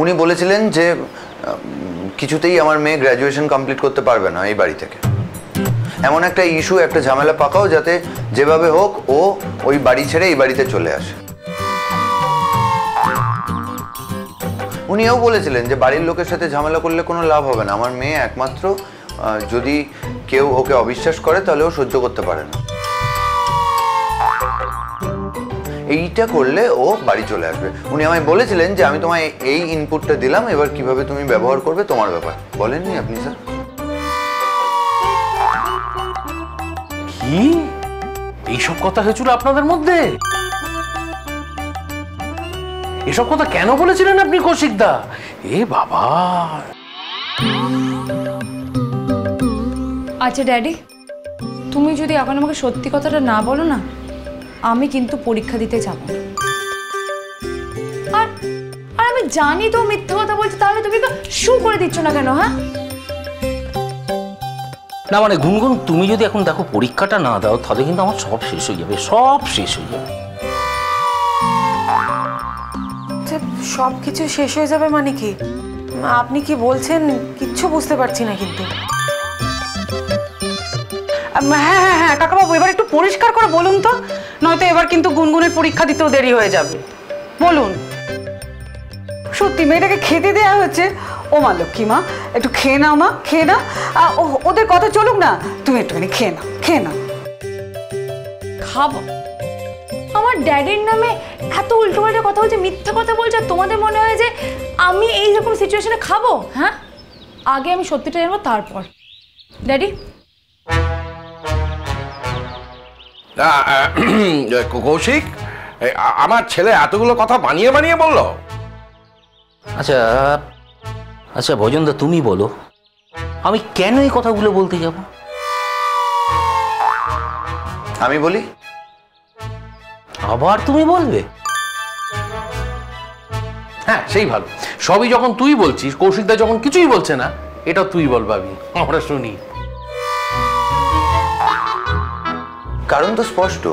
উনি বলেছিলেন যে কিছুতেই আমার মেয়ে গ্র্যাজুয়েশন কমপ্লিট করতে পারবে না এই বাড়ি থেকে। এমন একটা ইস্যু, একটা ঝামেলা পাকাও যাতে যেভাবে হোক ও ওই বাড়ি ছেড়ে এই বাড়িতে চলে আসে। উনিও বলেছিলেন যে বাড়ির লোকের সাথে ঝামেলা করলে কোনো লাভ হবে না, আমার মেয়ে একমাত্র যদি কেউ ওকে অবিশ্বাস করে তাহলে ও সহ্য করতে পারে না, এইটা করলে ও বাড়ি চলে আসবে। উনি আমায় বলেছিলেন যে আমি তোমায় এই ইনপুটটা দিলাম, এবার কিভাবে তুমি ব্যবহার করবে তোমার ব্যাপার। বলেননি আপনি স্যার? কি এইসব কথা হয়েছিল আপনাদের মধ্যে? এসব কথা কেন বলেছিলেন আপনি কৌশিকদা? এ বাবা। আচ্ছা ড্যাডি, তুমি যদি এখন আমাকে সত্যি কথাটা না বলো না, আমি কিন্তু পরীক্ষা দিতে যাব না। আর আর আমি জানি তো মিথ্যা কথা বলছি, তাহলে তুমি শু করে দিচ্ছ না কেন? হ্যাঁ না মানে গুনগুন, তুমি যদি এখন দেখো পরীক্ষাটা না দাও তাহলে কিন্তু আমার সব শেষ হয়ে যাবে, সব শেষ হয়ে যাবে। সব কিছু শেষ হয়ে যাবে মানে কি? আপনি কি বলছেন কিচ্ছু বুঝতে পারছি না কিন্তু। হ্যাঁ হ্যাঁ হ্যাঁ কাকাবাবু, এবার একটু পরিষ্কার করে বলুন তো, নয়তো এবার কিন্তু গুনগুনের পরীক্ষা দিতেও দেরি হয়ে যাবে। বলুন। সত্যি মেয়েটাকে খেতে দেওয়া হচ্ছে? ও মা লক্ষ্মী মা, একটু খেয়ে নাও মা, খেয়ে নাও। ওদের কথা চলুক না, তুমি একটুখানি খেয়ে নাও, খেয়ে নাও। খাবো? আমার ড্যাডির নামে এত উল্টোপাল্টা কথা বলছে, মিথ্যা কথা বলছে, আর তোমাদের মনে হয় যে আমি এইরকম সিচুয়েশনে খাবো? হ্যাঁ, আগে আমি সত্যিটা জানবো তারপর। ড্যাডি কৌশিক, আমার ছেলে এতগুলো কথা বানিয়ে বানিয়ে বললো? আচ্ছা আচ্ছা ভজনদা, তুমি বলো আমি কেন এই কথাগুলো বলতে যাব? আমি বলি? আবার তুমি বলবে? হ্যাঁ সেই ভালো। সবই যখন তুই বলছিস, কৌশিকদা যখন কিছুই বলছে না, এটা তুই বল ভাবি, আমরা শুনি। কারণ তো স্পষ্ট,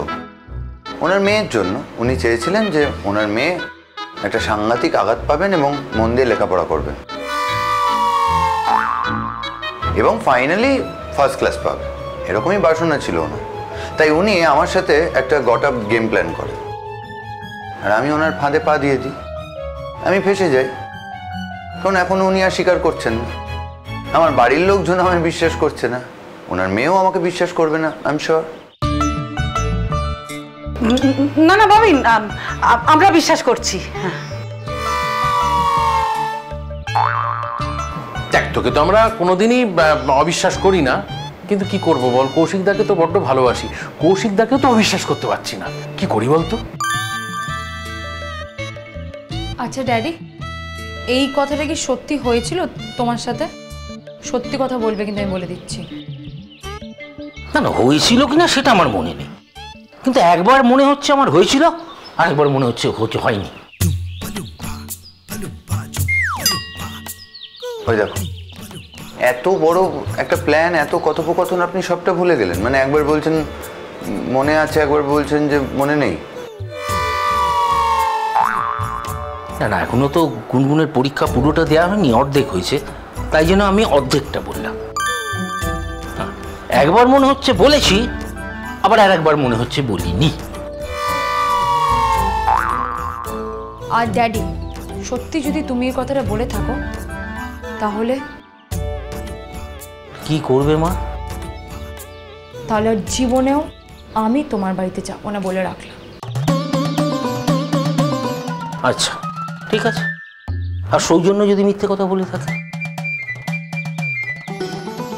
ওনার মেয়ের জন্য উনি চেয়েছিলেন যে ওনার মেয়ে একটা সাংঘাতিক আঘাত পাবেন এবং মন দিয়ে লেখাপড়া করবেন এবং ফাইনালি ফার্স্ট ক্লাস পাবে, এরকমই বাসনা ছিল ওনার। তাই উনি আমার সাথে একটা গট আপ গেম প্ল্যান করেন, আর আমি ওনার ফাঁদে পা দিয়ে দিই, আমি ফেঁসে যাই। কারণ এখন উনি আর স্বীকার করছেন না, আমার বাড়ির লোকজন আমায় বিশ্বাস করছে না, ওনার মেয়েও আমাকে বিশ্বাস করবে না, আই এম শিওর। না না ভাবিন, আমরা বিশ্বাস করছি। দেখ, তোকে তো আমরা কোনোদিনই অবিশ্বাস করি না, কিন্তু কি করব বল, কৌশিকদাকে তো বড্ড ভালোবাসি, কৌশিকদাকেও তো অবিশ্বাস করতে পারছি না, কি করি বলতো? আচ্ছা ড্যাডি, এই কথাটা কি সত্যি হয়েছিল তোমার সাথে? সত্যি কথা বলবে কিন্তু, আমি বলে দিচ্ছি। না না, হয়েছিল কিনা সেটা আমার মনে নেই, কিন্তু একবার মনে হচ্ছে আমার হয়েছিল, আর একবার মনে হচ্ছে হয়নি। ওই দেখো, এত বড় একটা প্ল্যান, এত কথোপকথন, আপনি সবটা ভুলে গেলেন। মানে একবার বলছেন মনে আছে, একবার বলছেন যে মনে নেই। না না, এখনো তো গুনগুনের পরীক্ষা পুরোটা দেওয়া হয়নি, অর্ধেক হয়েছে, তাই জন্য আমি অর্ধেকটা বললাম। একবার মনে হচ্ছে বলেছি, আবার আর একবার মনে হচ্ছে বলিনি। আর ড্যাডি, সত্যি যদি তুমি এই কথাটা বলে থাকো, তাহলে কি করবে মা? তাহলে আর জীবনেও আমি তোমার বাড়িতে যাবো না বলে রাখলাম। আচ্ছা ঠিক আছে, আর সৌজন্য যদি মিথ্যে কথা বলে থাকে?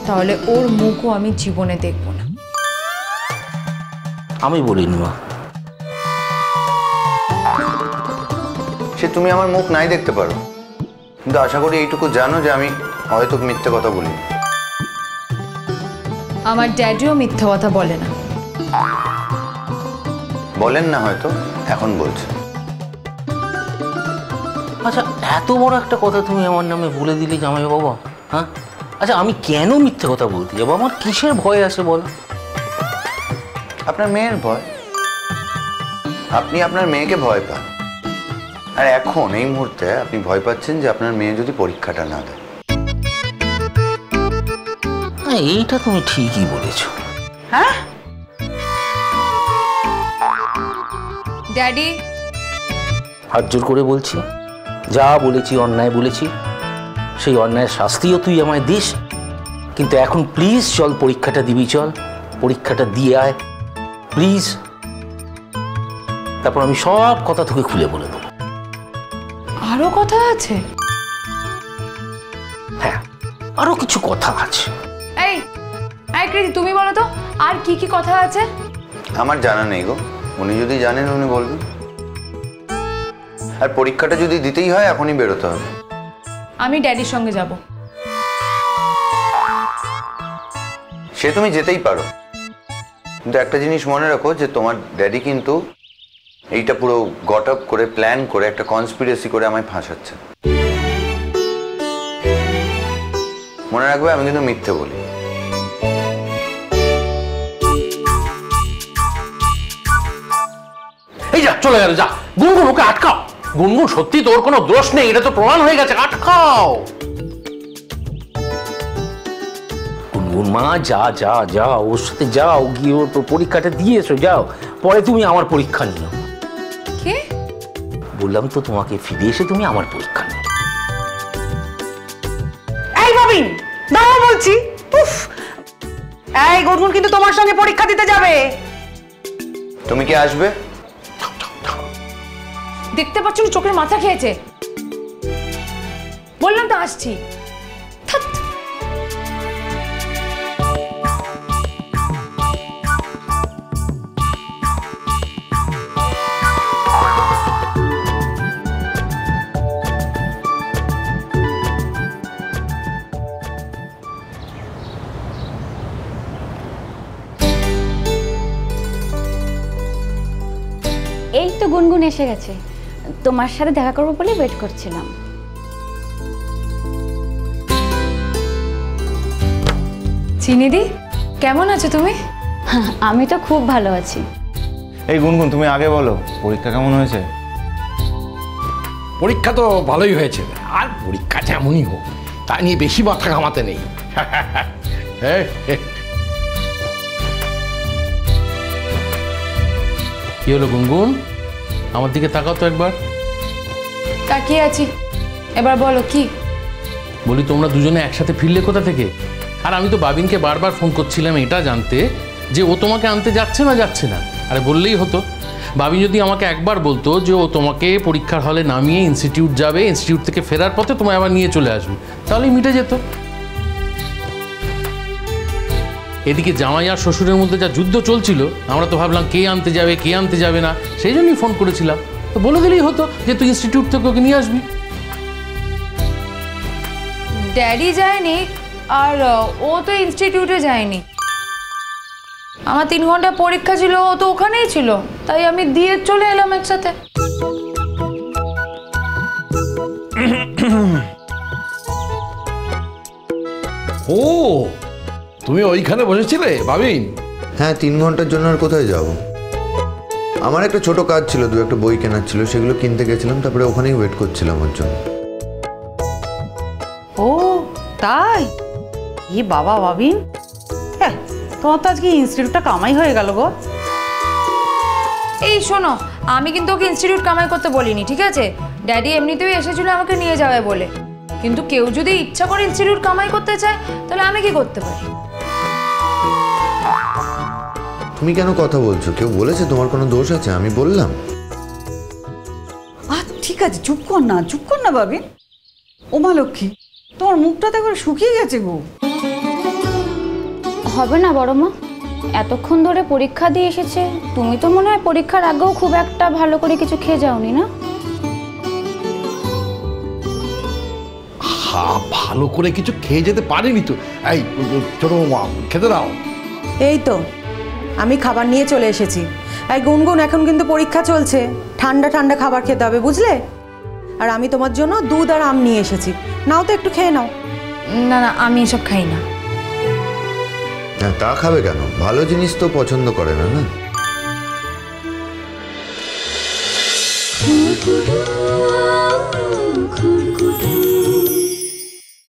তাহলে ওর মুখও আমি জীবনে দেখবো না। আমি বলিনি মা। সে তুমি আমার মুখ নাই দেখতে পারো, কিন্তু আশা করি এইটুকু জানো যে আমি হয়তো মিথ্যে কথা বলি। আমার ড্যাডিও মিথ্যা কথা বলে না। বলেন না হয়তো, এখন বলছে। আচ্ছা, এত বড় একটা কথা তুমি আমার নামে বলে দিলে জামাই বাবা? হ্যাঁ, আচ্ছা আমি কেন মিথ্যে কথা বলতে যাবো? আমার কিসের ভয় আছে বলো? আপনার মেয়ের ভয়। আপনি আপনার মেয়েকে ভয় পান, আর এখন এই মুহূর্তে আপনি ভয় পাচ্ছেন যে আপনার মেয়ে যদি পরীক্ষাটা না দেয়। এইটা তুমি ঠিকই বলেছো। হ্যাঁ ড্যাডি, হাত জোর করে বলছি, যা বলেছি অন্যায় বলেছি, সেই অন্যায়ের শাস্তিও তুই আমায় দিস, কিন্তু এখন প্লিজ চল পরীক্ষাটা দিবি, চল পরীক্ষাটা দিয়ে আয় প্লিজ। তারপর আমি সব কথা তোকে খুলে বলে দেবো। আরো কথা আছে? হ্যাঁ, আরো কিছু কথা আছে। এই এই কৃতি, তুমি বলো তো আর কি কি কথা আছে? আমার জানা নেই গো, উনি যদি জানেন উনি বলবেন। আর পরীক্ষাটা যদি দিতেই হয় এখনই বেরোতে হবে। আমি ড্যাডির সঙ্গে যাব। সে তুমি যেতেই পারো, কিন্তু একটা জিনিস মনে রাখো যে তোমার ড্যাডি কিন্তু এইটা পুরো গট আপ করে প্ল্যান করে একটা কনস্পিরেসি করে আমায় ফাঁসাচ্ছে। মনে রাখবে আমি কিন্তু মিথ্যে বলি। এই যা, চলে গেল, যা। গুনগুন, ওকে আটকাও। গুনগুন, সত্যি তোর কোনো দোষ নেই, এটা তো প্রমাণ হয়ে গেছে, আটকাও। গুনগুন মা, যা যা যা, ওর সাথে যাও, গিয়ে ওর পরীক্ষাটা দিয়ে এসো, যাও। পরে তুমি আমার পরীক্ষা নিও। কি বললাম তো তোমাকে, ফিরে এসে তুমি আমার পরীক্ষা নিও। এই বাবিন, দাঁড়াও বলছি। উফ, এই গুনগুন কিন্তু তোমার সঙ্গে পরীক্ষা দিতে যাবে। তুমি কি আসবে? দেখতে পাচ্ছ না চোখের মাথা খেয়েছে? বললাম তো আসছি। থাক। এই তো গুনগুন এসে গেছে, তোমার সাথে দেখা করবো বলে ওয়েট করছিলাম। চিনিদি, কেমন আছো তুমি? আমি তো খুব ভালো আছি। এই গুনগুন, তুমি আগে বলো পরীক্ষা কেমন হয়েছে? পরীক্ষা তো ভালোই হয়েছে, আর পরীক্ষা যেমনই হোক তা নিয়ে বেশি মাথা ঘামাতে নেই। কি হলো গুনগুন, আমার দিকে তাকাও তো একবার। তাকিয়ে আছি, এবার বলো কি? বলি, তোমরা দুজনে একসাথে ফিরলে কোথা থেকে? আর আমি তো বাবিনকে বারবার ফোন করছিলাম এটা জানতে যে ও তোমাকে আনতে যাচ্ছে না যাচ্ছে না। আরে বললেই হতো। বাবিন যদি আমাকে একবার বলতো যে ও তোমাকে পরীক্ষার হলে নামিয়ে ইনস্টিটিউট যাবে, ইনস্টিটিউট থেকে ফেরার পথে তোমায় আবার নিয়ে চলে আসবে, তাহলেই মিটে যেত। এদিকে জামাই আর শ্বশুরের মধ্যে যা যুদ্ধ চলছিল, আমরা তো ভাবলাম কে আনতে যাবে কে আনতে যাবে না, সেই জন্যই ফোন করেছিলাম। তো বলে দিলেই হতো যে তুই ইনস্টিটিউট থেকে ওকে নিয়ে আসবি। ড্যাডি যায়নি আর ও তো ইনস্টিটিউটে যায়নি। আমার 3 ঘন্টা পরীক্ষা ছিল, ও তো ওখানেই ছিল, তাই আমি দিয়ে চলে এলাম একসাথে। ও, তুমি ওইখানে বসেছিলে বাবিন? হ্যাঁ, 3 ঘন্টার জন্য আর কোথায় যাব? আমার একটা ছোট কাজ ছিল, একটা বই কেনার ছিল, সেগুলো কিনতে গেছিলাম, তারপরে ওখানেই ওয়েট করছিলাম ওর জন্য। ও তাই? এ বাবা বাবিন, হ্যাঁ তোমার তো আজকে ইনস্টিটিউটটা কামাই হয়ে গেল গো। এই শোনো, আমি কিন্তু ওকে ইনস্টিটিউট কামাই করতে বলিনি, ঠিক আছে? ড্যাডি এমনিতেই এসেছিল আমাকে নিয়ে যাবে বলে। কিন্তু কেউ যদি ইচ্ছা করে ইনস্টিটিউট কামাই করতে চায়, তাহলে আমি কি করতে পারি? তুমি কেন কথা বলছো? কেউ বলেছে তোমার কোনো দোষ আছে? আমি বললাম? ঠিক আছে, চুপ কর না বাবিন। ও মা লক্ষ্মী, তোমার মুখটা তো একবার শুকিয়ে গেছে গো। হবে না বড় মা, এতক্ষণ ধরে পরীক্ষা দিয়ে এসেছে, তুমি তো মনে হয় পরীক্ষার আগেও খুব একটা ভালো করে কিছু খেয়ে যাওনি না? ভালো করে কিছু খেয়ে যেতে পারিনি তো। এই ছোট মা, খেতে দাও। এই তো আমি খাবার নিয়ে চলে এসেছি। এই গুনগুন, এখন কিন্তু পরীক্ষা চলছে, ঠান্ডা ঠান্ডা খাবার খেতে হবে, বুঝলে? আর আমি তোমার জন্য দুধ আর আম নিয়ে এসেছি, নাও তো একটু খেয়ে নাও। না না, আমি এসব খাই না। তা খাবে কেন? ভালো জিনিস তো পছন্দ করে না, না?